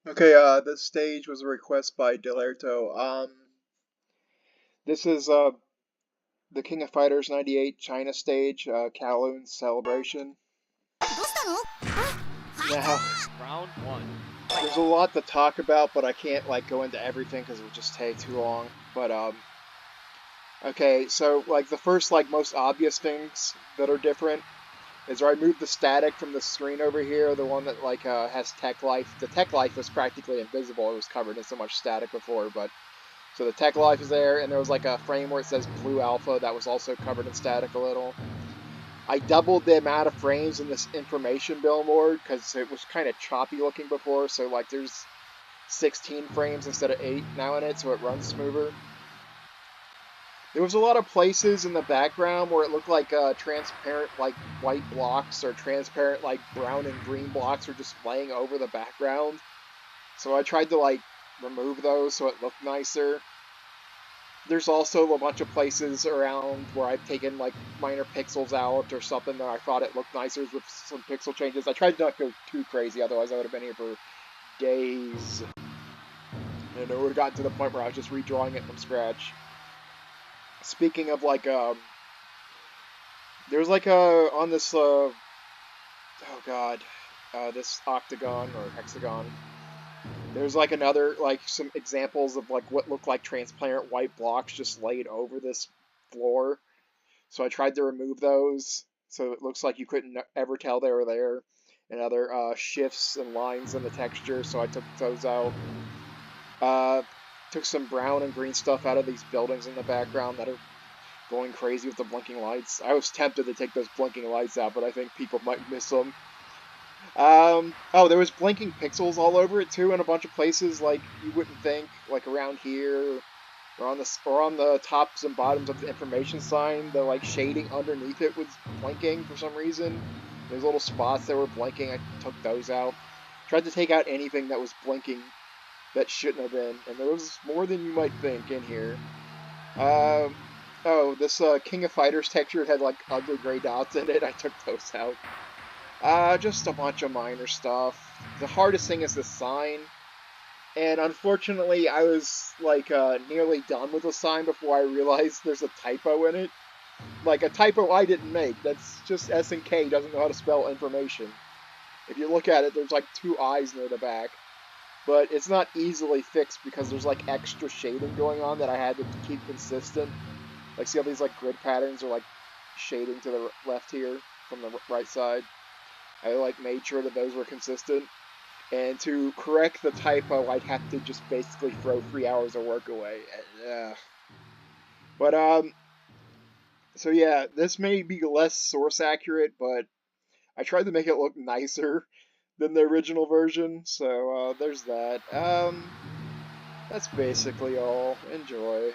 Okay, this stage was a request by Dellorto. This is the King of Fighters 98 China stage, Kowloon celebration. Now, Round one. there's a lot to talk about, but I can't like go into everything because it would just take too long. But okay, so like the first like most obvious things that are different is I removed the static from the screen over here, the one that like has tech life. The tech life was practically invisible. It was covered in so much static before, but so the tech life is there, and there was like a frame where it says blue alpha that was also covered in static a little. I doubled the amount of frames in this information billboard because it was kind of choppy looking before, so like there's 16 frames instead of 8 now in it, so it runs smoother. There was a lot of places in the background where it looked like transparent like white blocks or transparent like brown and green blocks were just laying over the background. So I tried to like remove those so it looked nicer. There's also a bunch of places around where I've taken like minor pixels out or something that I thought it looked nicer with some pixel changes. I tried not to go too crazy, otherwise I would have been here for days. And it would have gotten to the point where I was just redrawing it from scratch. Speaking of like, there's like on this, oh god, this octagon or hexagon. There's like another, like some examples of like what look like transparent white blocks just laid over this floor. So I tried to remove those, so it looks like you couldn't ever tell they were there. And other shifts and lines in the texture, so I took those out. Uh, Took some brown and green stuff out of these buildings in the background that are going crazy with the blinking lights. I was tempted to take those blinking lights out, but I think people might miss them. Oh, there was blinking pixels all over it too in a bunch of places like you wouldn't think, like around here or on the tops and bottoms of the information sign. The like shading underneath it was blinking for some reason. There's little spots that were blinking. I took those out. Tried to take out anything that was blinking that shouldn't have been, and there was more than you might think in here. Um, oh, this King of Fighters texture had like ugly gray dots in it. I took those out. Just a bunch of minor stuff. The hardest thing is the sign. And unfortunately, I was like nearly done with the sign before I realized there's a typo in it. Like a typo I didn't make. That's just S and K doesn't know how to spell information. If you look at it, there's like two eyes near the back. But it's not easily fixed because there's like extra shading going on that I had to keep consistent. Like see how these like grid patterns are like shading to the left here from the right side. I like made sure that those were consistent. And to correct the typo, I'd have to just basically throw 3 hours of work away. But so yeah, this may be less source accurate, but I tried to make it look nicer than the original version. So there's that. That's basically all. Enjoy.